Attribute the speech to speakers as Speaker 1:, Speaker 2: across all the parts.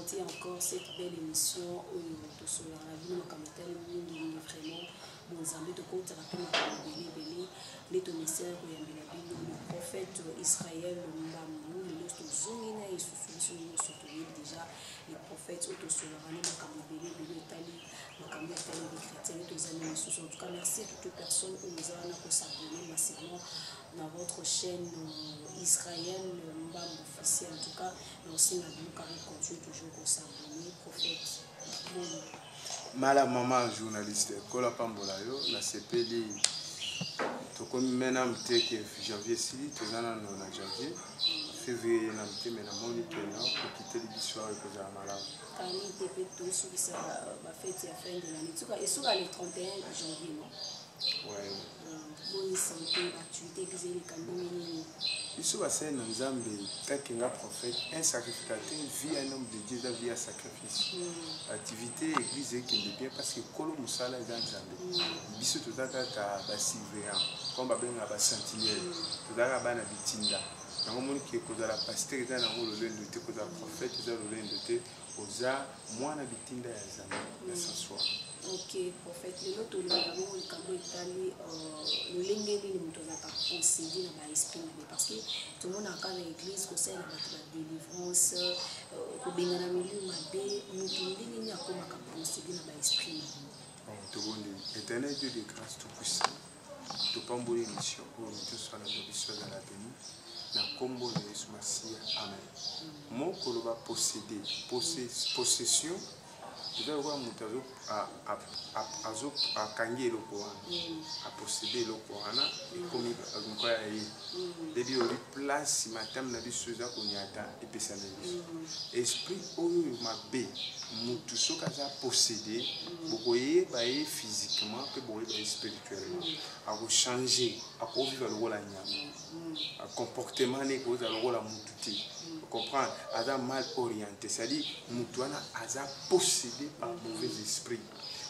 Speaker 1: présenter encore cette belle émission sur la vie de vraiment nos amis de côte les commissaires le prophète Israël déjà les prophètes en tout cas merci à toutes les personnes qui nous ont s'abonner massivement dans votre chaîne Israël Mbam officiel. En tout cas, merci à vous qui continue toujours à s'abonner. Prophète.
Speaker 2: Mala maman journaliste, Kola Pambolayo, la CPD, tout comme maintenant, janvier, si tu es en janvier, février, tu es en pour quitter l'histoire et que j'ai un malade.
Speaker 1: Quand il était tout sur la fête à fin de l'année, et sur le 31 janvier, non?
Speaker 2: Ouais.
Speaker 1: Bonne santé, l'activité que vous avez.
Speaker 2: Ici, c'est un Zambie, quelqu'un prophète, un sacrificateur, vit un homme de Dieu, vit un sacrifice. L'activité église qui est bien parce que Kolo Moussala est dans Zambie. Biso tout à l'heure, Sylvain, comme Babin a sentinelle, tout à l'heure, Bana Bitinda. Dans le monde qui est la pasteur, dans le monde de prophète, dans le monde de Oza, moi, na Bitinda ya Zambie, la s'assoit.
Speaker 1: Ok, prophète, le lot le cadeau italien, le lingeli nous a concédé dans l'esprit parce que tout le monde a quand l'église conseille la délivrance, pour bien la milieu mabé, nous tout le monde a comme concédé dans l'esprit.
Speaker 2: Éternel Dieu de grâce tout puissant, tout pas une mission pour nous tous dans la mission de la bénie, na combo de Jésus Messie, amen. Mon koloba posséder, possession. Tu dois voir mon tazo à kangi le Coran, à posséder le Coran, et comme il quoi y est, il place matin na bi soza konyata et personnalité. Esprit oyo mabe, mutu soka za posséder, bokoye baé physiquement que bokoye baé spirituellement, à vous changer, à vivre le rôle à nyama, à comportement né cause le rôle à mututi. Comprendre, Ada mal orienté, c'est-à-dire Moutouana a possédé par mauvais esprit.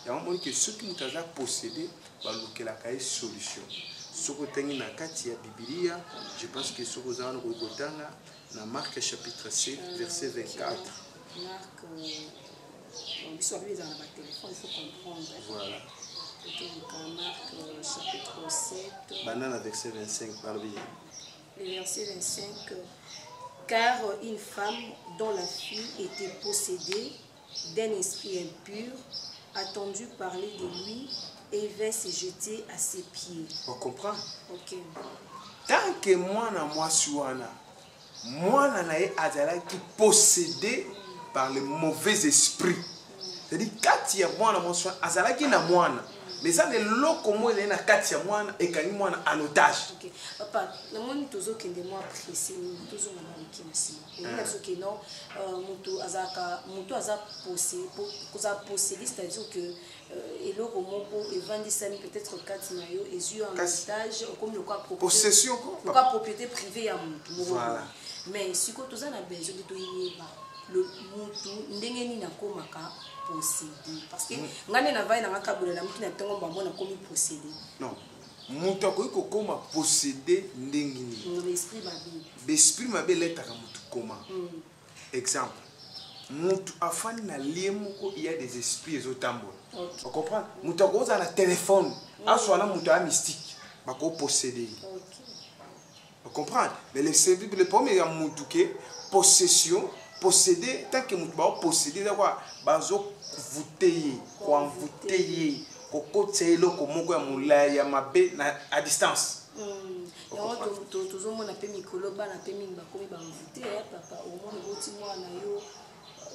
Speaker 2: Il y a un moment que ceux qui nous ont possédé, il y a une solution. Ce que tu as Katia Bibilia, je pense que ce que vous avez dans Marc chapitre 7, verset 24.
Speaker 1: Marc, on soit dans le téléphone, il faut comprendre.
Speaker 2: Voilà.
Speaker 1: Marc chapitre 7.
Speaker 2: Banana verset 25, parle bien.
Speaker 1: Le verset 25. Car une femme dont la fille était possédée d'un esprit impur a entendu parler de lui et vint se jeter à ses pieds.
Speaker 2: On comprend?
Speaker 1: Ok.
Speaker 2: Tant que moi qui possédé par le mauvais esprit. C'est-à-dire, quand il y a moi azalaki na moana. Mais ça, le loco moi il est na katia moana et kani moana en otage.
Speaker 1: Ok. Papa, le monde toujours qui est moins précis, toujours na qui aussi. Et il y a ce qui non, mutu azaka possédé, c'est-à-dire que et le roman et 25 peut-être 4 maillots et yeux en otage comme le quoi
Speaker 2: possession
Speaker 1: quoi propriété privée à mutu.
Speaker 2: Voilà.
Speaker 1: Mais si ko toza na besoin de toyeba le mutu ndengeni na komaka possédé parce que ngane na vai na makabula na mutu na tango mbambo na komi possédé.
Speaker 2: Non. Mutu akoki kokoma possédé ndengini.
Speaker 1: L'esprit mabe.
Speaker 2: L'esprit mabe letaka mutu koma. Exemple. Mutu afani na liemoko il y a des esprits ezotambola. On comprend? Mutu akoza na téléphone. Aswana mutu a mystique. Bako possédé. On comprend? Mais le premier est mutu possession. Posséder, tant que nous avons possédé, bazo voûter, quoi voûter, coco tselo, comme moi moulay, yamabe à distance.
Speaker 1: Toujours mon appel Mikolo, ban appel Mimba, comme il va voûter, papa, au moins le petit moi na yo,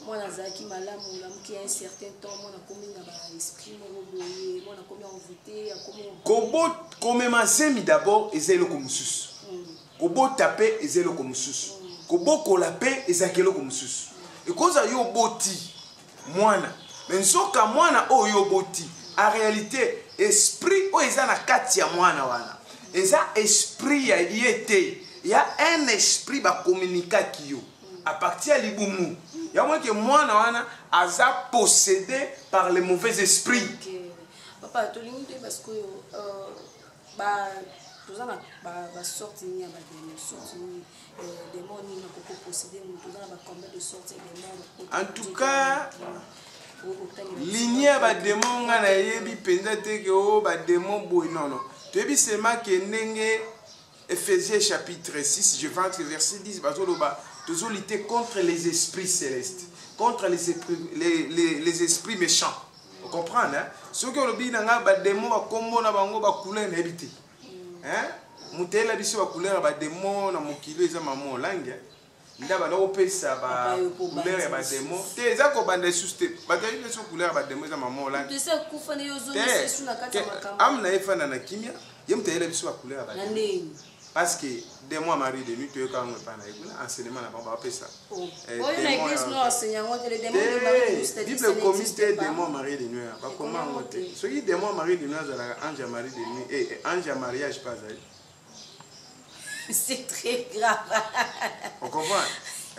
Speaker 1: moi na zaki malam, qui a un certain temps, moi na commis na esprit, moi na commis en voûter,
Speaker 2: Kobo, comme ma zemi d'abord, et zélo comme sus. Kobo tapé, et zélo comme sus. Kobo kolape ezakelo komsusu. Ekoza yo boti mwana. Mais nsoka mwana o yo boti. En réalité, esprit o eza na kati ya mwana wana. Eza esprit ya yete. Il y a un esprit ba communiquer ki yo. À partir ya libumu. Ya mwa ke mwana wana aza possédé par les mauvais esprits.
Speaker 1: Papa, to lingi parce que ba Tout ça, va sortir, il y a des sorties, des mots, il y a posséder, tout ça, va combien de sorties, des mots.
Speaker 2: En tout cas, lignée ba démon nga na yebi penza te ke o ba démon boy non non. Tu as seulement que nenge Ephésiens chapitre 6, je vais entrer verset 10, toujours lutter contre les esprits célestes, contre les esprits méchants. Vous comprenez, hein? Ce que le bien n'a pas démon va combo na bango ba couleur na habité. Hein? Mutela biso ba couleur ba démon na mokilo eza maman langue. Ndaba na opesa ba couleur ya ba démon. Te eza ko bande suste. Ba tayi biso couleur ba démon eza maman langue.
Speaker 1: Tu sais kufana yo zone sesu na kati makamba.
Speaker 2: Amna efana na kimia, yem tayela biso ba couleur ba démon. Parce que des mois mari de nuit tu es quand même pas na enseignement na ba opesa.
Speaker 1: Oh, na église no enseignant les démons de mari juste
Speaker 2: Bible comité des mois mari de nuit. Pas comment monter. Ceux qui des mois mari de nuit za ange mari de nuit et ange mariage pas ça.
Speaker 1: C'est très grave.
Speaker 2: On comprend.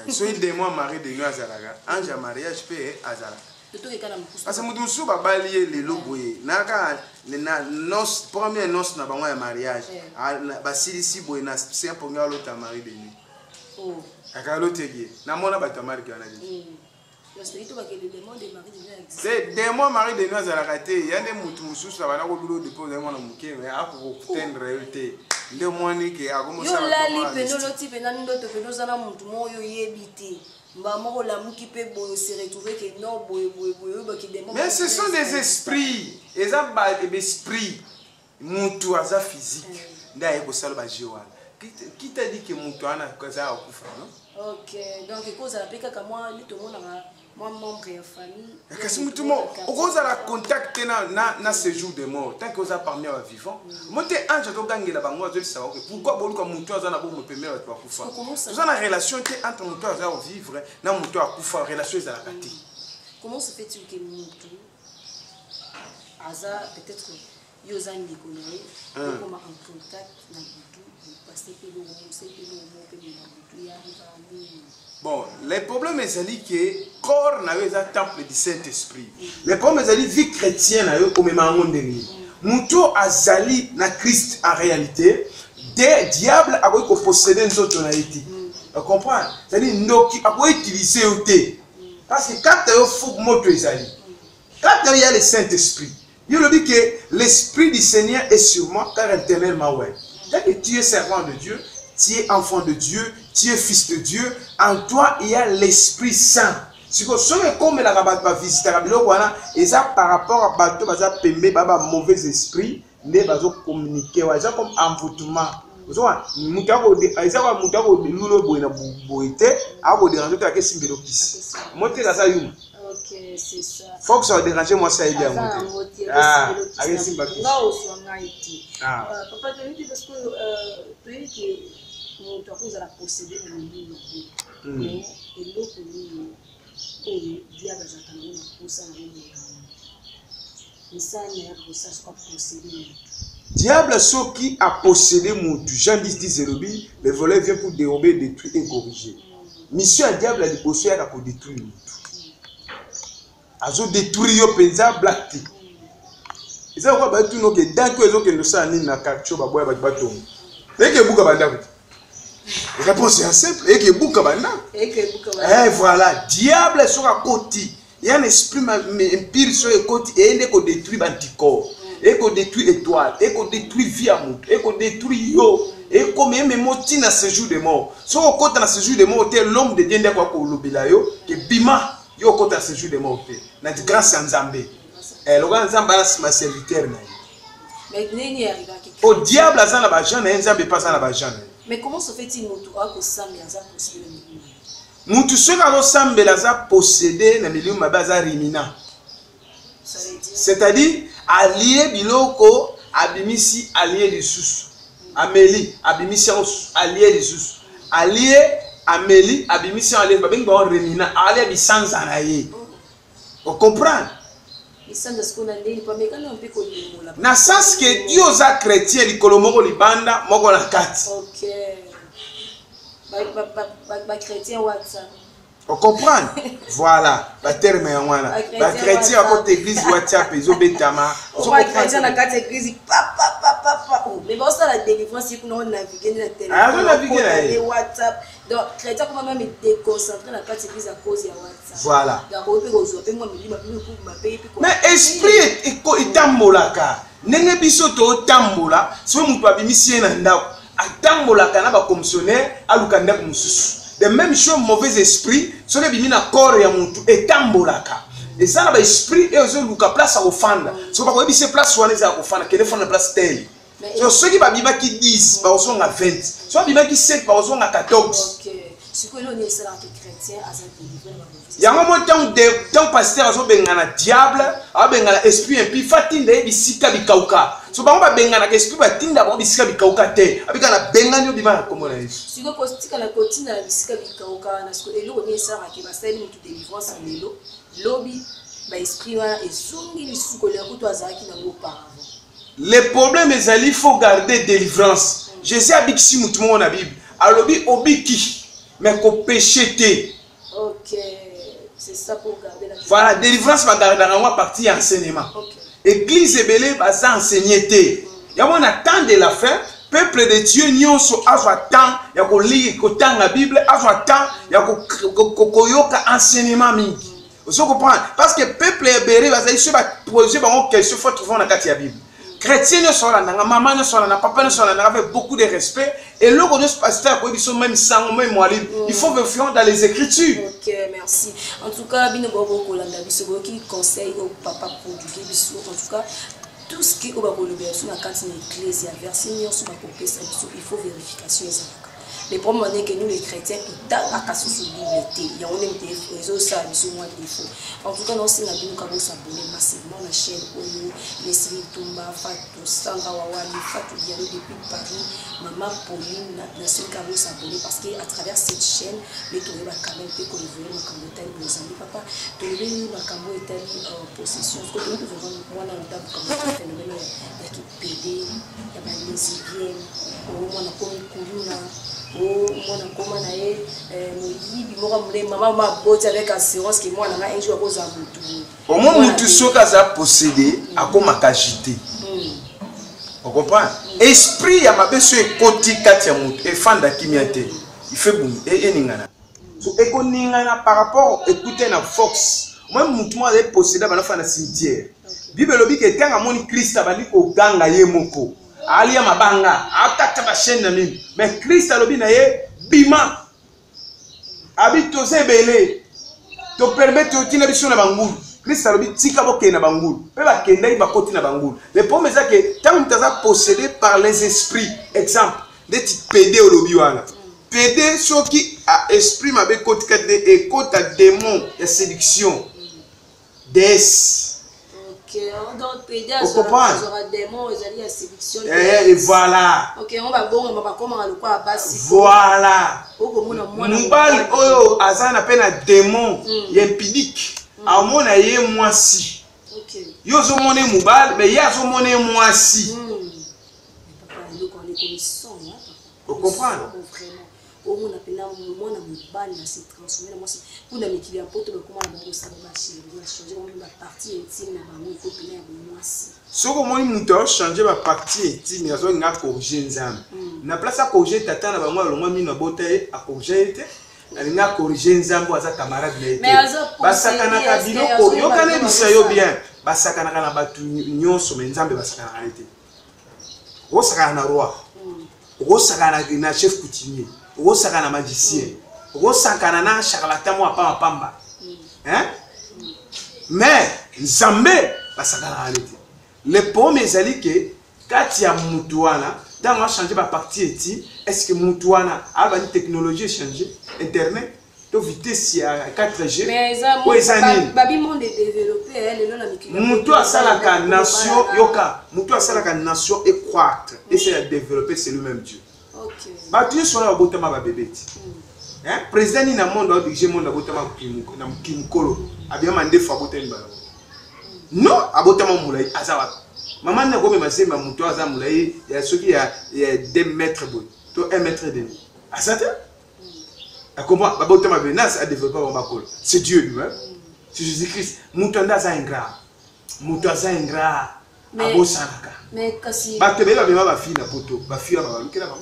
Speaker 2: Ceux qui des mois mari de nuit za ange mariage peut azala. Parce que nous sommes balié les loboyés. Naka na nos première noce na bango ya mariage. Ba silisi boy na c'est pour nga l'autre mari de nuit.
Speaker 1: Oh.
Speaker 2: Aka l'autre gi. Na mona ba tamari ki wana dit. C'est des mois mari de nuit za la raté. Il y a des mutu mususu ba na ko bulo dépôt de mona muke mais ako tendre réalité. Nde mwani ke akomo sa.
Speaker 1: Yo lali peno loti pena ndoto peno zana mutu moyo yebite.
Speaker 2: Mais ce sont des esprits. Ils ont des esprits. Moutou aza physique. Ndaye ko sala ba jiwa. Qui t'a dit que moutou ana ko za akufa non?
Speaker 1: OK. Donc cause la peka ka moi lui tout monde moi membre de famille.
Speaker 2: Kasi moutou mo okoza la contact na séjour de mort tant que oza parmi les vivants. Monte ange to gangela bango azo savoir que pourquoi boluka moutou aza na bo me permet ba kufa. Oza na relation entre moutou aza vivre na moutou akufa relation za la kati.
Speaker 1: Comment se fait-il que moutou aza peut-être yoza ndikoné comme en contact na moutou parce que le c'est que le moutou ya
Speaker 2: bon, le problème est que corps n'a pas temple du Saint-Esprit. Le problème est que vie chrétienne a eu au même moment de vie. Moutou azali na Christ en réalité, des diables a eu posséder une autre tonalité. Tu comprends? C'est-à-dire noki a eu utiliser au thé. Parce que quand tu as fou moto ezali, quand il y a le Saint-Esprit, il dit que l'Esprit du Seigneur est sur moi car éternellement ouais. Dès que tu es servant de Dieu, tu es enfant de Dieu, tu es fils de Dieu, en toi il y a l'Esprit Saint. Si vous savez comment la va visiter la bilo wana, et ça par rapport à bateau baza pembe baba mauvais esprit, ne bazo communiquer wa ça comme envoûtement. Vous voyez, mutako de aiza mutako de lulo boina boité, a bo déranger ta kesi mbelo kisi. Monter la ça yuma.
Speaker 1: OK, c'est ça.
Speaker 2: Faut que ça dérange moi ça il y a monter. Ah, avec simba kisi.
Speaker 1: Ah. Papa tu dis parce que tu dis que tu as la posséder le monde. Mais et l'autre et diable j'attends pour ça mais ça n'est pas ça soit posséder.
Speaker 2: Diable ceux qui a possédé mon Jean 10:0, le voleur vient pour dérober, détruire et corriger. Mission à diable a déposé pour détruire. Azo détruire yo penza black tea. Et ça quoi ba tout no que dans que que nous ça ni na capture ba boya ba bato. Et que buka banda. La réponse est simple. Et que buka banda. Eh voilà, diable sur à côté. Il y a un esprit empire sur le côté et il est qu'on détruit anticorps. Et qu'on détruit étoile, et qu'on détruit vie à mot, et qu'on détruit yo, et qu'on met mes mots dans ce jour de mort. Si on compte dans ce jour de mort, l'homme de Dieu n'est pas qu'on l'obéit yo, que bima yo compte dans ce jour de mort. Na di grâce à Nzambé. Et le grand Nzambé c'est ma serviteur na.
Speaker 1: Mais neni arriva qui.
Speaker 2: Au diable ça na ba Jean na Nzambé pas ça na ba Jean.
Speaker 1: Mais comment se fait-il mutu ako sambi aza posséder le milieu?
Speaker 2: Mutu ce ka sambe la za posséder na milieu mabaza rimina. C'est-à-dire allié biloko abimisi allié de sous Amélie abimisi allié de sous allié Amélie abimisi allié babeng ba remina allié bisanza na ye. On comprend?
Speaker 1: Bisanza skona ndeni pa mekana mpe ko limola.
Speaker 2: Na sens que Dieu za chrétien likolo moko libanda moko na kati.
Speaker 1: OK. Ba chrétien WhatsApp.
Speaker 2: On comprend? Voilà. La terme est voilà. La chrétien à côté église WhatsApp et Zobetama.
Speaker 1: On va chrétien à côté église. Papa. Mais bon, ça la délivrance, c'est qu'on navigue dans la télé.
Speaker 2: Ah, on navigue là.
Speaker 1: WhatsApp. Donc, chrétien, comment même déconcentrer la côté église à cause de WhatsApp.
Speaker 2: Voilà.
Speaker 1: Mais
Speaker 2: esprit est tambolaka. Nenge biso to tambola. So mutu abimisi na ndako. Atambolaka na ba commissionnaire alukanda kumususu. De même chose mauvais esprit, ce qui est dans corps ya mutu etambolaka. Et ça na ba esprit et ozo luka place à ofanda. So ba ko bise place wana za ofanda, kele fanda place tel. So ceux qui ba bima ki 10, ba ozo nga 20. So bima ki 7, ba ozo nga 14.
Speaker 1: OK. Ce que l'on est ça que chrétien a ça délivré.
Speaker 2: Il y a un moment tant pasteur azo bengana diable, a bengana esprit impie fatinde bisika bikauka. So ba ba bengana esprit batinda ba bisika bikauka te. Abika na bengani obima comme na Yesu.
Speaker 1: Si ko postika na kotina na bisika bikauka na ce que elo on est ça que ba sali mutu délivrance en lelo. Lobi ba esprit wana esungi lisuko le kuto azaki na auparavant.
Speaker 2: Le problème est qu'il faut garder délivrance. Jésus a dit que si mutu mo na Bible, alobi obiki mais ko péché te.
Speaker 1: OK. C'est ça pour garder la
Speaker 2: voilà, délivrance va garder en partie enseignement.
Speaker 1: OK.
Speaker 2: Église ebele va enseigner te. Ya mon attend de la fin, peuple de Dieu nyonso azwa temps ya ko lire ko tanga Bible, azwa temps ya ko yoka enseignement mingi. Vous comprenez? Parce que peuple ebele va poser une question faut trouver dans la Bible. Chrétiens ne sont là, maman ne sont là, papa ne sont là, avec beaucoup de respect. Et là, on est pasteur, ils sont même sans même moalim. Il faut vérifier dans les Écritures.
Speaker 1: OK, merci. En tout cas, bino bobo kolanda biso qui conseille au papa produire biso. En tout cas, tout ce qui est au babo le berceau na cantine église verset nyo sur ba kopesa biso, il faut vérification ezalaka. Le problème est que nous les chrétiens ils dans la casse sur Bible té. Il y a on aime des réseaux ça biso moi défaut. En tout cas, non c'est na bino kabo s'abonner massivement la chaîne Oyo, les séries Tumba, Fatou, Sanga Wawali, Fatou Diallo depuis Paris, Maman Pauline, na seul kabo s'abonner parce que à travers cette chaîne, les tourner va quand même peut qu'on évolue dans comme tel nos amis papa, tourner na kabo établi en possession. Parce que nous devons moi dans le dab comme un phénomène il y a qui pédé, il y a pas lesbienne, ou moi na comme kuluna. Oh, moi, je suis maman avec assurance que moi, un jour, je vais
Speaker 2: au moment où tu as possédé, à comment agité. On comprend? Esprit, à ma belle côté, et fan d'Akimiate. Il fait boum. Et Ningana. Et Ningana par rapport, écoutez, la force. Moi, je suis possédé à la cimetière. Bible dit que quand on Christ a dit au ganga yemoko. Alia mabanga atata ba chaîne na mimi mais Christ alobi na ye bima habito zebele to permettre otina biso na bangulu Christ alobi tika boke na bangulu pe ba kenda ba koti na bangulu le problème c'est que tant que tu as possédé par les esprits exemple des pédé olobi wana pédé ceux qui a esprit mabe koti kade et kota démon et séduction des
Speaker 1: donc pédé
Speaker 2: aura
Speaker 1: démon ils allaient séduction
Speaker 2: et voilà
Speaker 1: OK on va bon on va comment le quoi basi
Speaker 2: voilà mubali oyo azana pena démon impudique amona ye mwasi
Speaker 1: OK
Speaker 2: yo zo mone mubali mais ya zo mone mwasi
Speaker 1: papa le qu'on est commission
Speaker 2: vous comprenez
Speaker 1: on appelle moi na mubali na se transformer moi c'est pour na mikili apoto comment na bon ça va changer on va partie intime na bango ko pena ya mwasi
Speaker 2: soko moni muto changer ba partie intime ya zo nga corriger nzambe na place à corriger tata na bango lo mami na bote a corriger te na nga corriger nzambe aza camarade na ete basakana ka biloko yo kana bisa yo bien basakana kana batu nyonso mais nzambe basakana ka ete o sakana na roi o sakana na chef coutumier o sakana magicien o sakana na charlatan mo pa pamba hein mais nzambe basakana ka ete le problème est que quand il y a mutuana dans on a changé ma partie est-ce que mutuana a une technologie changé internet to vitesse ya 4G
Speaker 1: mais ça babi monde développé elle non na
Speaker 2: mutu asala ka nation yoka mutu asala ka nation et croître et c'est à développer c'est lui-même Dieu.
Speaker 1: OK
Speaker 2: ba tu so na botama ba bébé hein président ni na monde a dirigé monde botama na kimkolo abia mande fa boteni ba non abotama mulai azawa maman na gome masemba mutu aza mulai ya soki ya 2 mètres boy to 1 mètre et demi asata
Speaker 3: Comment Babota ma benas a développé mon bacol. C'est Dieu lui-même. C'est Jésus-Christ. Moutanda za ingrat. Moutaza ingrat. Abo sanaka.
Speaker 1: Mais kasi
Speaker 3: ba tebela bema ba fille na poto. Ba fille ba baluki la ba.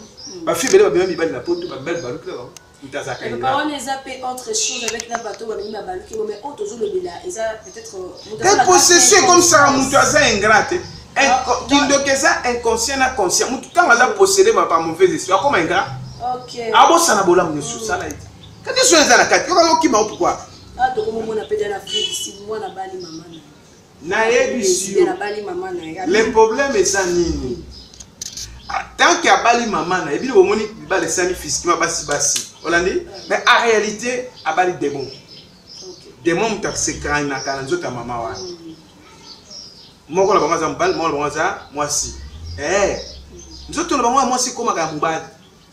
Speaker 3: Ba fille bela bema mi ba na poto ba bel baluki la ba. Moutaza ka ingrat.
Speaker 1: on les a fait autre chose avec la bateau ba mi ba baluki mais autre chose le bela. Ils a peut-être
Speaker 3: quelle possession comme ça moutaza ingrat. Kindokeza inconscient na conscient. Moutanga za possédé par mauvais esprit. Comme ingrat.
Speaker 1: OK.
Speaker 3: Abo sana bola mnyosu sala ite. Quand tu es dans la carte, tu vas pourquoi?
Speaker 1: Ah, donc mon appelle dans l'Afrique, si moi na bali maman.
Speaker 3: Le problème est ça nini. Tant qu'il y a bali maman, et puis le moment où il les amis physiquement basi. Mais en réalité, il y a bali démon. Démon qui se crée na kanzo ta maman wa. Moi quand la maman zambal, moi moi si. Nous autres moi si comme un mubal.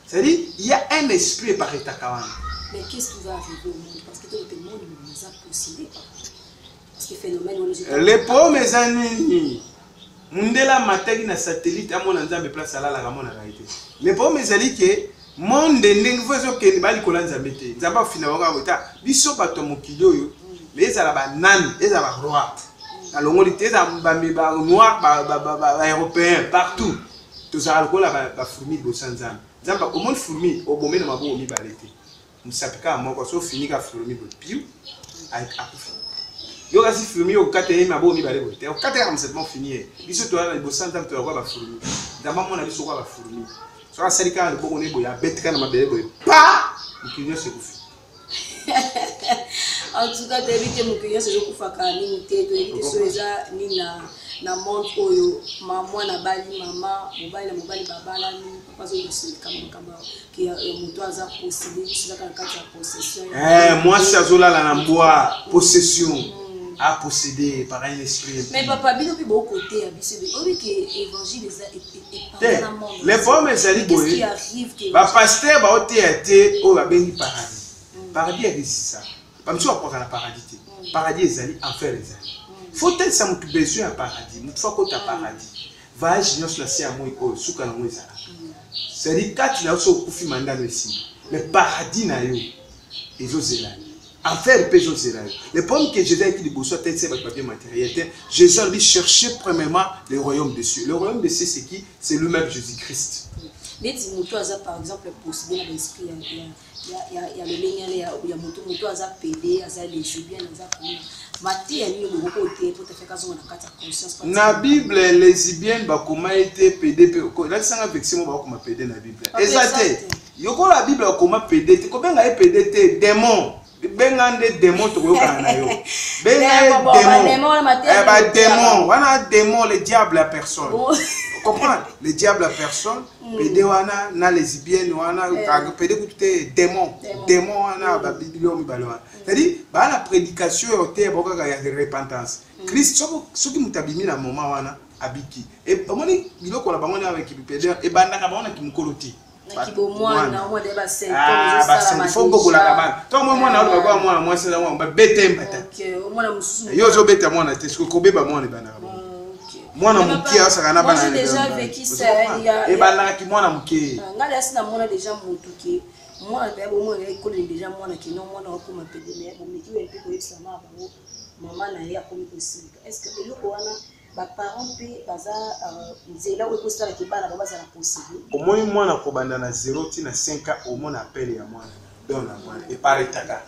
Speaker 3: C'est-à-dire il y a un esprit par état kawana.
Speaker 1: Mais qu'est-ce qui va arriver au monde? Parce que tout le monde nous a possédés. Parce que phénomène.
Speaker 3: Les pauvres mes amis, Mundela matagi na satellite à mon ensemble place à la ramon en réalité. Les pauvres mes amis que monde n'engue faisons que bali kolanza mete. Zamba finalement wita. Biso bato mokilo yo. Mais ça la banane, ça va roi. Alors on était dans ba noir ba européen partout. Tout ça alcool ba fourmi de sanzam. Zamba comment fourmi au bomé na mabo mi balete. Musapika moko so fini ka fourmi de piou avec akufa. Yo kasi fourmi au kate mabo mi balete. Au kate am c'est bon fini. Biso to ala bo sanzam to ba fourmi. Zamba mona biso ko ba fourmi. So asalika le boko ne boya betka na mabele boy. Pa! Mukino se kufi.
Speaker 1: En tout cas, d'éviter mon client, c'est le coup fakani, d'éviter soeza ni na monde oyo, maman na bali maman, mobile baba la ni papa zo le kama qui moto aza possédé, c'est ça quand la possession.
Speaker 3: Moi c'est zola la namboa possession à posséder par un esprit.
Speaker 1: Mais papa bino bi beaucoup côté abissé, oui que évangile est dans le monde.
Speaker 3: Les femmes ezali boye. Ba pasteur ba otéaté o ba bengi paradis. Paradis est ça. Pas monsieur pour la paradis. Paradis ezali enfer ezali. Faut-il ça mutu besoin à paradis. Mutu fa ko ta paradis. Va agir sur la sia moi o suka na moi ezala. C'est dit quatre là so kufi mandalo ici. Le paradis na yo ezozela. Enfer pe ezozela. Le problème que Jésus a dit de bosso tête c'est votre papier matériel. Jésus lui chercher premièrement le royaume des cieux. Le royaume des cieux c'est qui? C'est lui-même Jésus-Christ.
Speaker 1: Les motos par exemple possédé dans l'esprit il y a le lien il y a moto aza pédé aza lesbien aza comme mati ya ni le côté pour te faire caso na kata conscience
Speaker 3: na Bible lesbienne ba comment été pédé pe là ça avec moi ba comment pédé na Bible exact yoko la Bible comment pédé te comment nga pédé te démon bengande démon to ko kana yo bengande démon wana démon le diable à personne. Comprendre le diable à personne, pédé wana na lesbienne wana pédé écouter démon wana ba biblion mi balwa. C'est-à-dire ba la prédication yote boka ya repentance. Christ soki mutabimi na moment wana abiki. Et omoni biloko la bango na avec pédé et banda ka bango na kimkoloti.
Speaker 1: Kibo mwana mwa de ba 5
Speaker 3: ans faut gogola ka bana. To mwana na ba mwana c'est là ba betemba ta.
Speaker 1: OK mwana mususu.
Speaker 3: Yo zo beta mwana te ko beba mwana bana. Mwana muke asaka bana
Speaker 1: j'ai déjà vécu ça
Speaker 3: et bana ki mwana muke
Speaker 1: ngala asina mwana déjà mutuke mwana pe bo mwana ko déjà mwana ki non mwana ko ma pede mais bo miki we pe ko yesa ma ba maman na ya ko mi possible est-ce que eloko wana ba parents pe baza nzela we ko sala ki bana ba za possible
Speaker 3: au moins mwana ko banda na 0 ti na 5 ans au moins appel ya mwana donc na mwana et paretaka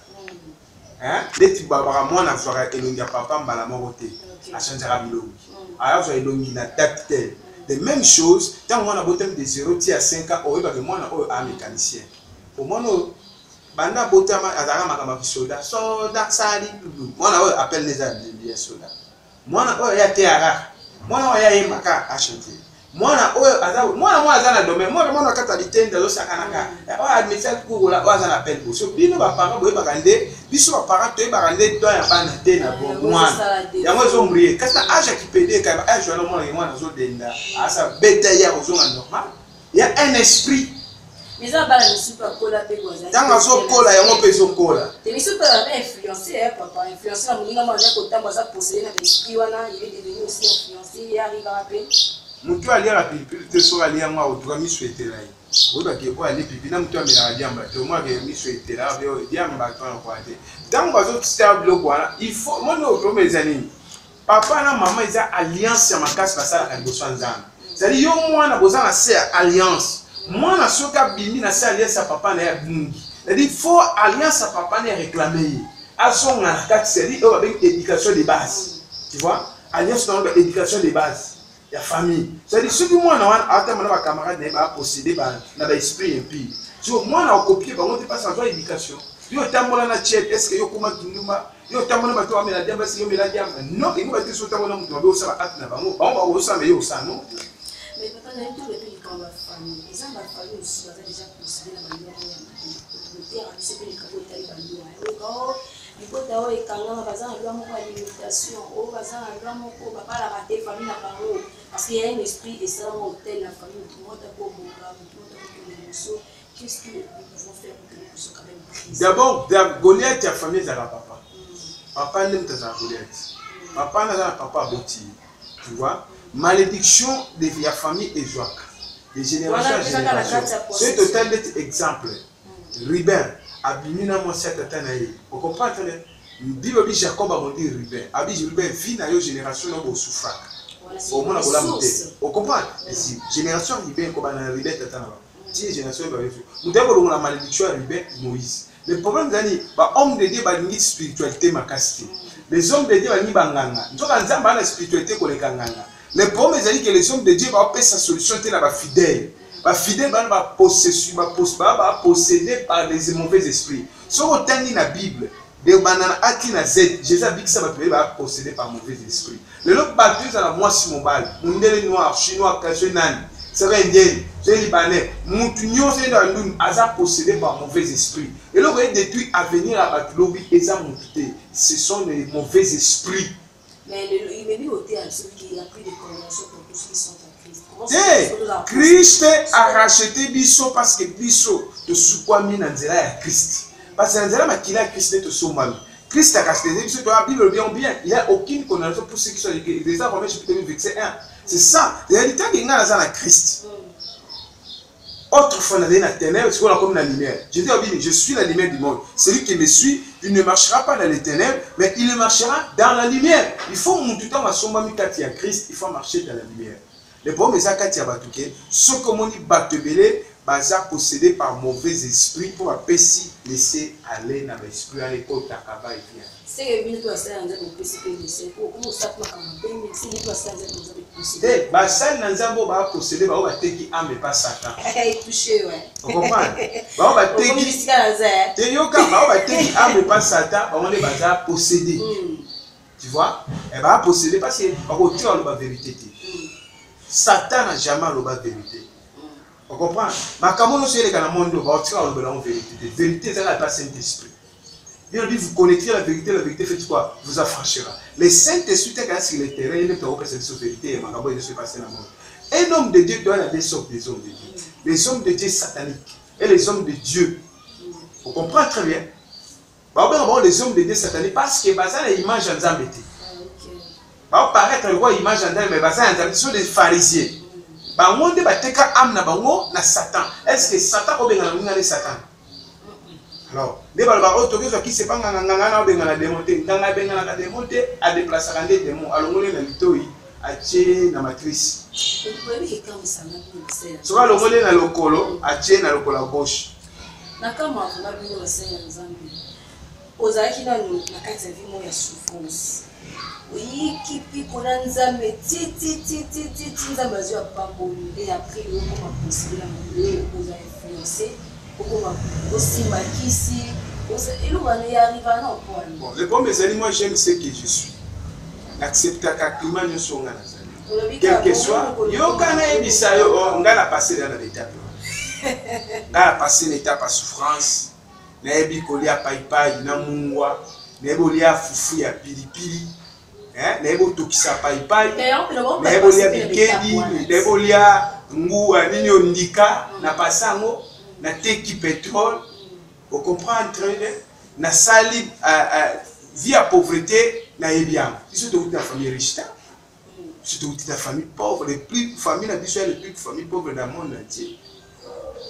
Speaker 3: deti baba mwana fera elongia papa mbala moko te a changer la bilongi alors ça elongi na date telle de même chose tant on a botem de 0 à 5 ans o ba que mwana o a mécanicien au moins banda botama azaka makama soda sali mwana o appelle les amis soda mwana o ya teara mwana o ya yemaka a chanter mwana o aza mwana azana domaine mwana kata litenda zo sakanaka o administrateur ko la o azana appel bo so bino ba parents boye bakande biso ba parents to bakande to ya bana te na bon mwana yango zo mbrier kasa age qui pede ka age wana mwana zo denda asa beta ya zo na normal il y a un esprit
Speaker 1: mais ça bala ne super cola pe goza
Speaker 3: tanga zo cola yango pe zo cola
Speaker 1: te biso pe ba influencer papa influencer na muninga mwana ko tamba za posséder na esprit wana il est devenu aussi influencé il arrive à peine
Speaker 3: mutu aliaka pilipili te soki alia yango akotuka miso etela ye oyebaki oyo ali pipi na mutu amelaka diamba te omwake miso etela diamba twana kwa te ntango bazotita biloko wana ifo moni oprome eza nini papa na mama eza alliance ya makasi basalaka liboso ya nzambe zali yo mwana boza na se ya alliance mwana soki abimi na se alliance ya papa na ye abungi zali fo alliance ya papa na ye réclame ye azonga na kati seli oyo babengi éducation de base tu vois alliance na éducation de base ya famille c'est-à-dire soki mwana wana atama na bacamarade na ye bapossédé na baesprit impie so mwana akopie bango te mpasi azwa éducation yo otambola na tiete estce yo okoma kindumba yo otambola bato bamela diamba esi yo omela diamba non engo bate so otambola moto mabe osala ate na bango bakosala yo osala non
Speaker 1: mais papa na tout le pays quand la famille les gens la famille aussi baza déjà possédé na bango ya mabe abiso mpe likabo etali bango libota oyo ekangama baza na lwa moko ya limitation oyo baza na lwa moko babalaka te famille na bango parce qu'il y a un esprit esalama hotel la famille motu moko takoboka motu moko takotole liboso qu'est-ce que nous pouvons faire pour que nous puissions quand même briser
Speaker 3: d'abord Goliath ya famille ezalaka papa papa nde moto azala Goliath papa naza na papa aboti tu vois malédiction de la famille ezwaka de génération à génération c'est total d'être exemple Ruben abimi na mwasi ya tata na ye okomprendre bible bi Jacob amondi Ruben abi Ruben vi na yo génération na bosufraka omona kolamu te okomprendre génération Ruben kobana Ruben tata na ba ti génération ba vefu muta ko la malédiction ya Ruben Moïse le problème zani ba homme de Dieu ba ngi spiritualité makasi les hommes de Dieu ba ngi banganga nzoka nzamba na spiritualité ko lekanganga le problème zani que les hommes de Dieu ba pesa solution te na ba fidèle fidèle ba possession ba possédé par les mauvais esprits so otandi na Bible de banana ati na Z Jésus bikisa ba ba possédé par mauvais esprits le lot battu za la mwasi mobile mundele noir chinois kaje nani c'est indien c'est libanais mutu nyonso ndo ndun aza possédé par mauvais esprits et le voyez détruit à venir à batlobi eza mutu ce sont les mauvais esprits
Speaker 1: mais il me dit au théâtre qu'il y a plus de condamnation pour tous qui sont en
Speaker 3: Christ a racheté biso parce que biso te soukwami na nzela ya Christ. Parce que na nzela makila ya Christ te sombami. Christ a racheté biso to la Bible bien bien. Il y a aucune condamnation pour ceux qui sont les Romains chapitre 8 verset 1. C'est ça. La réalité que nga na Christ. Autrefois, dans la ténèbres, c'est comme la lumière. Je dis, je suis la lumière du monde. Celui qui me suit, il ne marchera pas dans les ténèbres, mais il marchera dans la lumière. Il faut tout le temps à Christ, il faut marcher dans la lumière. Le problème est que ceux qui ont battu baza possédé par mauvais esprit pour laisser aller dans l'esprit à l'époque d'Akaba et bien.
Speaker 1: C'est que nous doit faire un laisser pour ça c'est lui doit faire
Speaker 3: posséder. Basal nanzambo ba posséder ba bateki ame pas Satan.
Speaker 1: Touché ouais.
Speaker 3: Vous comprenez? Ba bateki te yoka ba bateki ame pas Satan, on est baza posséder. Tu vois? Et ba posséder parce que ba retire la vérité. Satan n'a jamais la vérité. On comprend? Mais comment nous sommes dans le monde, on va tirer la vérité. La vérité, c'est la Saint-Esprit. Il dit, vous connaîtrez la vérité fait quoi? Vous affranchira. Le Saint-Esprit est sur le terrain, il est pour passer sur la vérité, il se passe dans le monde. Un homme de Dieu doit aller sur des hommes de Dieu. Les hommes de Dieu sataniques et les hommes de Dieu. On comprend très bien. Les hommes de Dieu sataniques parce que c'est l'image en Zambété. Va paraître le roi image en Zambété, mais ce sont des pharisiens. Bango de bateka âme na bango na Satan. Est-ce que Satan ko benga na Satan? Alors, les balbaro to qui se pas nganga na benga na démonter, nganga benga na démonter à déplacer un démon. Alors ngolé na litoi a tché na matrice. Soit le ngolé na lokolo a tché na lokolo gauche.
Speaker 1: Na kama na bino basenya nzambi. Ozaki na kati ya vimo ya souffrance. Oui, qui pique on a nzambe nzambe azwa pamboli et après on va considérer la on va influencer on va aussi makisi et nous on y arrive à non point.
Speaker 3: Bon, le problème c'est moi j'aime ce que je suis. Accepter que climat ne soit ngana. Quel que soit, yo kana ebisa yo ngala passer dans l'étape. Ngala passer l'étape à souffrance. Na ebi kolia paipai na mungwa, na ebolia fufu ya pilipili. Nebo tokisa paipai nebo lia bikedi nebo lia ngu nini ondika na pasango na teki pétrole vous comprenez na sali via pauvreté na ebiam iso to ta famille riche surtout la famille pauvre, les plus familles les plus familles pauvres dans le monde entier.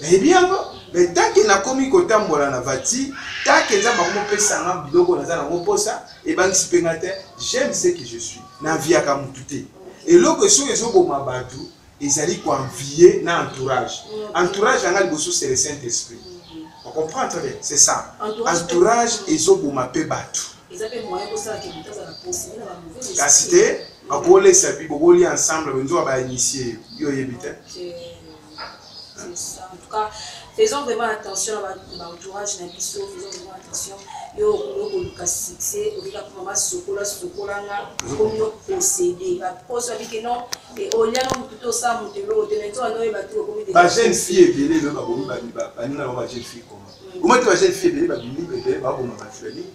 Speaker 3: Mais bien, mais tant qu'il n'a commis côté mbola na vati, tant qu'il n'a pas compris ça, biloko na zana moposa, et ben j'aime ce que je suis. Na vie à kamutute. Et lorsque sur les autres mabatu, ils allaient convier na entourage. Entourage en algo c'est le Saint-Esprit. On comprend très bien, c'est ça. Entourage et autres mapé batu.
Speaker 1: Ils avaient moyen pour ça que les gens la possible la mauvaise.
Speaker 3: Cacité, on peut les saper, on peut les ensemble, on doit initier. Yo yebite.
Speaker 1: C'est ça. En tout cas, faisons vraiment attention à l'entourage d'un biseau, faisons vraiment attention. Yo, le succès, on va commencer sokola, comme nous posséder. La pose avec non, et au lieu de tout ça, on te le maintenant, on va tout comme des.
Speaker 3: La jeune fille est belle, le babou, la jeune fille comment. Au moins, la jeune fille est belle, bébé, babou, ma fille.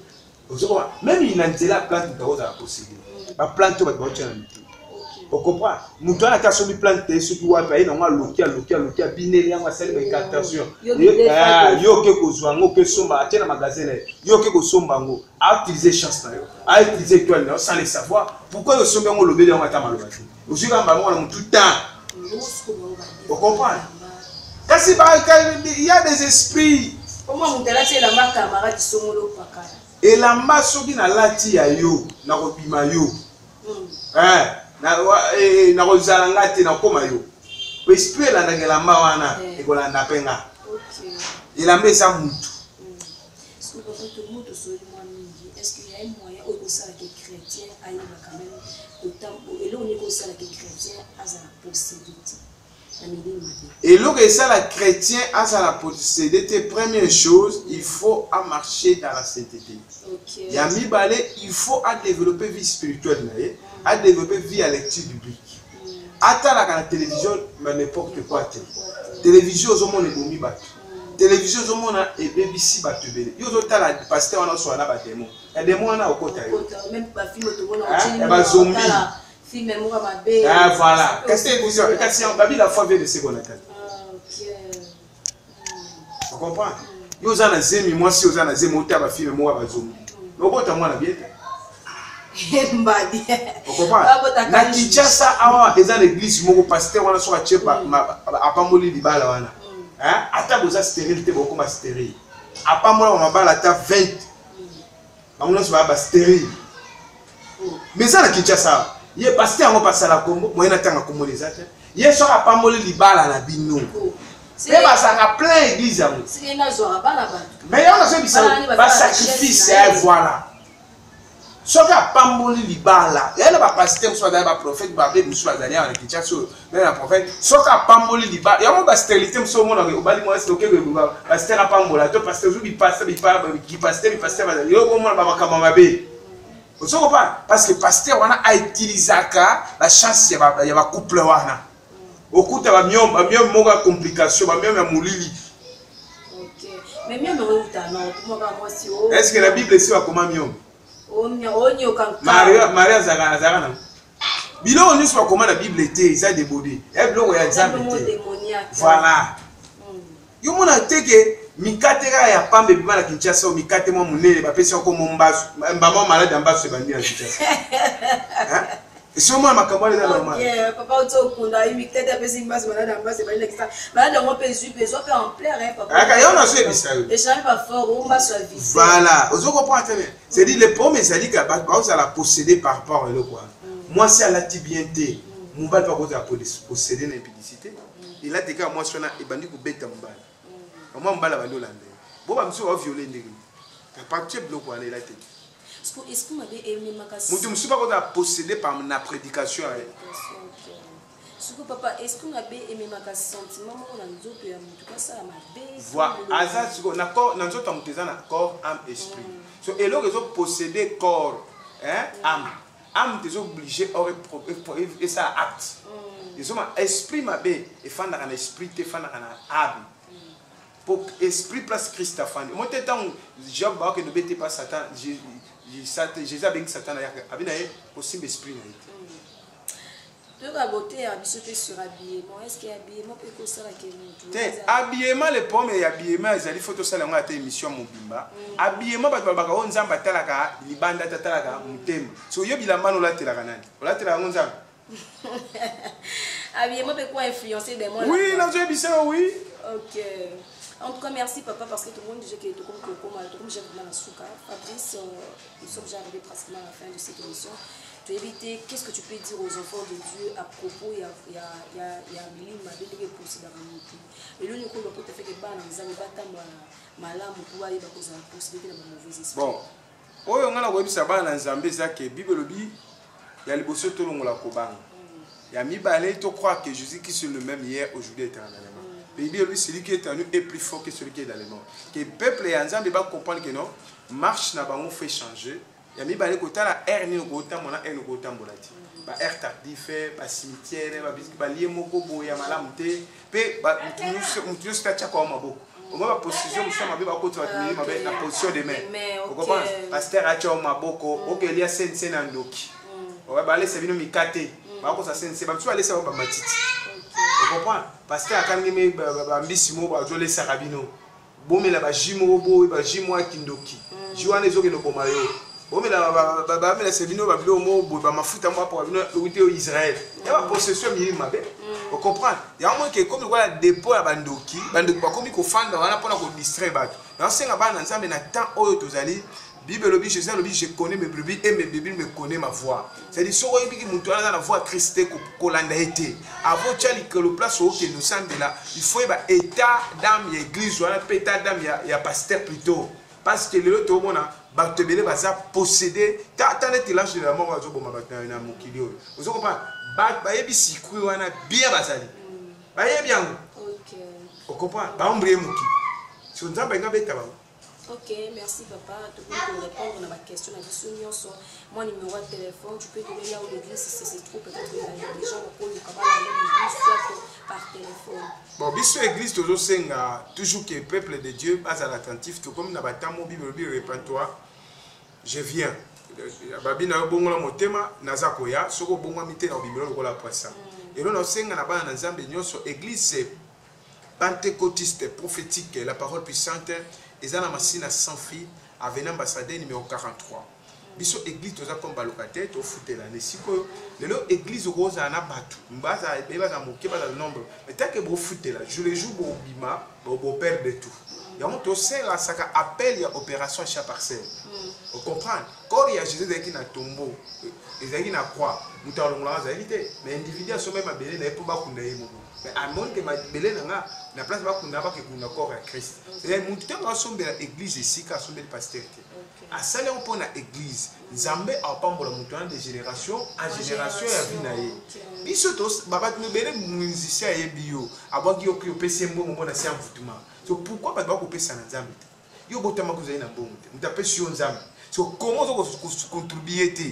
Speaker 3: Même il a la plante de la posséder. La plante va te faire. On comprend. Nous avons qu'à se planter, ceux qui vont payer, nous allons loquer, biner, nous allons faire des attention. Yo que kozwa, yo que somba, tiens le magasin, yo que somba, à utiliser chance, à utiliser toi, sans le savoir. Pourquoi yo somba on le bédé on va t'amal le bâtiment. Aujourd'hui quand on a tout le temps. On comprend. Il y a des esprits.
Speaker 1: Comment on te l'a dit la marque camarade qui sont au pakala.
Speaker 3: Et la masse qui na lati ya yo, na robima yo. Na rozalanga te na koma yo. Esprit la ndangela mawana ekolanda penga.
Speaker 1: OK.
Speaker 3: Il a mis ça mutu.
Speaker 1: Est-ce que tout le monde se demande est-ce qu'il y a un moyen où ça que chrétien aille quand même autant et là on est comme ça que chrétien a la possibilité.
Speaker 3: Et lorsque ça la chrétien a la possibilité, première chose, il faut à marcher dans la sainteté. OK. Yami balé, il faut à développer vie spirituelle, à développer vie à lecture biblique. Attends la télévision, mais n'importe quoi. Télévision, au monde est bomi battu. Télévision, au monde est BBC battu. Yo autant la pasteur on a soit là battement. Et des mois on a au côté.
Speaker 1: Même pas film tout le monde.
Speaker 3: Et bah zombie.
Speaker 1: Film moi ma bé.
Speaker 3: Ah voilà. Qu'est-ce que vous avez? Qu'est-ce que Babi la foi vient de ce qu'on attend.
Speaker 1: OK.
Speaker 3: Vous comprenez? Yo zana zemi moi si yo zana zemi ota ba film moi ba zombie. Lobota moi na bien.
Speaker 1: Mbadi.
Speaker 3: Vous comprenez? Na Kinshasa awa eza l'église moko pasteur wana so atie ba apamoli libala wana. Hein? Ata boza stérilité boko ma stérile. Apamola ba mabala ata 20. Bangona so ba stérile. Mais ça na Kinshasa. Ye pasteur ngo pasala Congo, moyena tanga komoleza te. Ye so apamoli libala na bino. C'est pas ça plein église amu.
Speaker 1: C'est na zo abana ba.
Speaker 3: Mais on a fait bisa ba sacrifice voilà. Soka pamboli libala. Il y a des pasteurs qui sont des prophètes, des musulmans en Kinshasa, des prophètes. Soka pamboli libala. Il y a des stérilité qui sont au bali moi c'est OK que pasteur pambola. Toi pasteur qui pasteur il y a au moins ba kamamabe. Vous savez pas parce que pasteur a utilisé la chance il y a couple wana. Au coup de mieux moga complication, mieux moulili.
Speaker 1: OK. Mais mieux me non, comment moi si oh.
Speaker 3: Est-ce que la Bible ici va comment mieux? Maria Zagana. Bilo on ne sait pas comment la Bible était, ça débordé. Elle bloque ya examen. Voilà. Yo mona teke mikatera ya pambe bima na Kinshasa o mikate mo munene ba pesi ko mombasu. Mbama malade ambasu bandi na Kinshasa. Hein? Et si moi makambo les normal.
Speaker 1: Yeah, papa oto kunda mikate pesi mbasu malade ambasu bandi na Kinshasa. Malade mo pesi besoin faire en plein hein papa.
Speaker 3: Aka yo na so ebisa yo.
Speaker 1: Et jamais pas fort o mbasu a visé.
Speaker 3: Voilà, ozo comprendre très bien. C'est dit les pommes ça dit que ba ça la posséder par rapport à le quoi. Moi c'est à la tibienté. Mon bal pas cause à posséder l'impudicité. Il a déclaré moi sona e bandi ko beta mbala. Moi mbala bandi olande. Bo ba mso va violer ndenge. À partir bloc quoi il a été.
Speaker 1: Est-ce que m'avait aimé ma casse?
Speaker 3: Mutu mso pas cause à posséder par ma prédication.
Speaker 1: Ce que papa, est-ce qu'on a aimé ma casse sentiment on a nous autres en tout cas ça m'a bé.
Speaker 3: Voilà, azat ce qu'on accord dans autres en corps, âme, esprit. So et là ils ont possédé corps, hein, âme. Âme t'es obligé et ça acte. Ils ont esprit ma bé et fan dans un esprit te fan dans un âme. Pour esprit place Christ fan. Moi t'es tant Job ba que ne bête pas Satan, Jésus a béni Satan a bien possible esprit là.
Speaker 1: De la beauté à bisouter sur habillement. Est-ce qu'il y a habillement peut que ça la
Speaker 3: que habillement les pommes et habillement ils allaient photo ça la ngata émission mobimba. Habillement ba ba on nzamba talaka libanda talaka mutem. So yo bilamba no la telaka nani. La telaka nzamba.
Speaker 1: Habillement peut quoi influencer des mots.
Speaker 2: Oui, là, j'ai dit ça, oui.
Speaker 1: Ok. En tout cas, merci papa parce que tout le monde disait que tout comme j'ai vraiment la souka. Fabrice, nous sommes déjà arrivés pratiquement à la fin de cette émission. Tu éviter, qu'est-ce que tu peux dire aux enfants de Dieu à propos, il y a Amélie Mabé qui est considéré comme et le niveau de te fait que ban les amis battant malam pour aller dans cause la possibilité de mauvais esprit. Bon.
Speaker 2: Oyo on a webisa bana nzambe zake Bible bi ya liboso to longola kobanga. Ya mibale to croire que Jésus qui est le même hier aujourd'hui éternellement. Bible lui celui qui est en nous est plus fort que celui qui est dans les morts. Que peuple et nzambe ba comprendre que non marche na bango fait changer. Ya mibale kota la air ni kota mona et kota mbolati. Ba air tardif ba cimetière ba bisiki ba lié moko boya malamu te pe ba mutu stacha kwa maboko. Au moins la position nous sommes avec la position de main. Vous comprenez? Pasteur a tchao maboko, OK il y a sense na ndoki. On va aller c'est vino mikate. Ba ko sa sense ba tu aller ça ba matiti. Vous comprenez? Pasteur a kangi me ba mbisimo ba jole sarabino. Bomela ba jimo bo ba jimo akindoki. Joane zoke no bomayo. Bomela ba mela c'est vino ba bilo mo ba mafuta mo pour vino uité au Israël. Il y a ba possession mili mabe. Vous comprenez? Il y a un moment que comme voilà dépôt à bandoki, bandoki ba komi ko fanda wana pona ko distraire bato. Na senga bana nzambe na temps oyo tozali Bible lobi Jésus lobi je connais mes brebis et mes brebis me connaissent ma voix. C'est-à-dire so oyebi ki mutu ala na voix Christ ko landa été. Avant tchali que le place où que nous sommes là, il faut ba état d'âme église wana pe état d'âme ya pasteur plutôt parce que le to mona ba te belé ba ça posséder ta net l'âge de la mort va zo boma ba na mokili oyo. Vous comprenez? Ba yebi sikui wana bien bazali. Ba yebi yango. OK. Vous comprenez? Ba ombre muki. Si on nzamba nga beta ba.
Speaker 1: OK, merci papa. Tu peux nous répondre à ma question la question nyonso. Mon numéro de téléphone, tu peux donner là où l'église si c'est trop peut-être il y a des gens qui ont capable d'aller l'église soit par téléphone.
Speaker 2: Bon, biso église toujours senga toujours que peuple de Dieu base à l'attentif tout comme na batamo Bible répands-toi. Je viens. Babina bongola motema naza koya soko bongo mité na Bible lokola poisson. Et là, nous avons na nzambe nyonso église pentecôtiste prophétique la parole puissante ezana masina sans fil avenant ambassadeur numéro 43. Biso église toza comme balokate to futela ne siko lelo église rosa na batu mbaza bebaza moke baza nombre mais tant que bo futela je le jour bo bima bo perdre de tout. Il y a un tossé saka appel ya opération chaque parcelle. Vous comprenez? Quand il y a Jésus qui na tombeau ezaki na croix mutalongola zalité mais individu a sommet ma belé na po ba kunda yemo mais à mon que ma belé na place ba kunda ba ke kunda corps à Christ c'est mutu ba sombe la église ici ka sombe le pasteur à ça on pona église nzambe a pambola mutu de génération en génération ya vinaye biso tos baba tu belé musicien ye bio abaki yo ki opesi mbongo na sia mvutuma so pourquoi pas ba ko pesa na nzambe yo botama ko zaina mbongo mutapesi yo nzambe so comment on contribuer te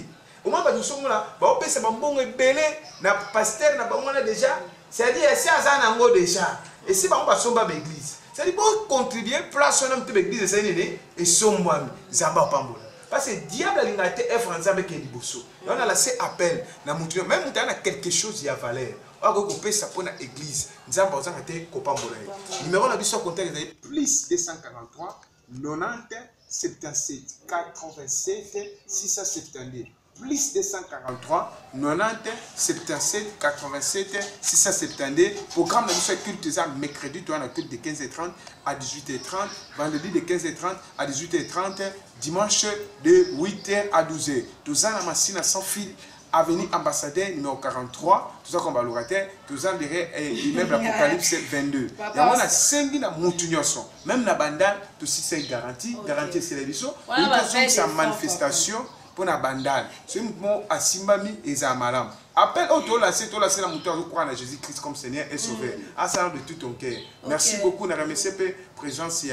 Speaker 2: au moins nous sommes là ba opesa mbongo ebele na pasteur na bango na déjà c'est-à-dire si azana ngo déjà et si bango ba somba l'église c'est-à-dire pour contribuer place on amte l'église c'est nene et sombwa zamba pambola parce que diable l'ingate est français avec liboso et on a laissé appel na mutu même mutu na quelque chose y a valeur on va pesa pour na église nzamba ozanga te ko pambola numéro na biso contact plus 243 90 77 87 672 plus 243 90 77 87 672 programme de notre culte mercredi tu as un culte de 15h30 à 18h30 vendredi de 15h30 à 18h30 dimanche de 8h à 12h tout ça la machine sans fil avenue ambassadeur numéro 43 tout ça comme locataire tout ça derrière immeuble Apocalypse 22 et on a 5 na mutunyoso même na banda tout si c'est garanti garantie c'est l'édition une sa manifestation pour la bandale c'est mon asimbami et zamalam appelle au la c'est la moteur de croire en Jésus Christ comme Seigneur et Sauveur à ça de tout ton cœur. Merci beaucoup na remercier présence il y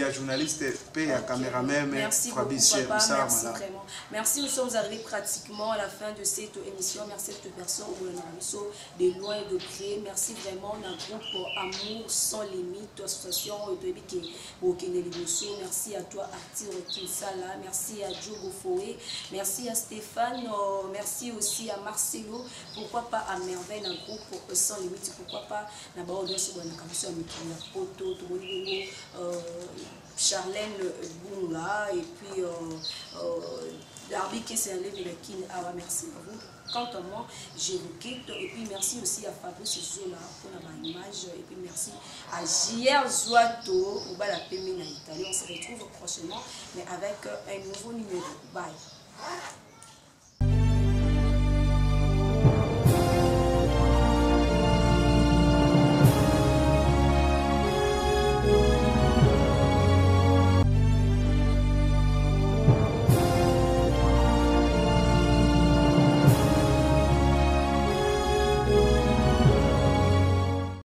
Speaker 2: a journaliste il y a caméraman
Speaker 1: merci Fabrice merci vraiment merci nous sommes arrivés pratiquement à la fin de cette émission merci à toute personne au de loin et de près merci vraiment notre groupe Amour sans limite association merci à toi Arthur Kinsala merci à Diogo Foé merci à Stéphane merci aussi à Marcelo pourquoi pas à merveille un groupe sans limite pourquoi pas na ba audience na kamisa mikina poto to Charlène Bunga et puis Darby qui s'est enlevé le kin. Ah, merci à vous. Quant à moi, je vous quitte. Et puis merci aussi à Fabrice Zola pour ma image. Et puis merci à JR Zuato, au bas la Pémine en Italie. On se retrouve prochainement, mais avec un nouveau numéro. Bye.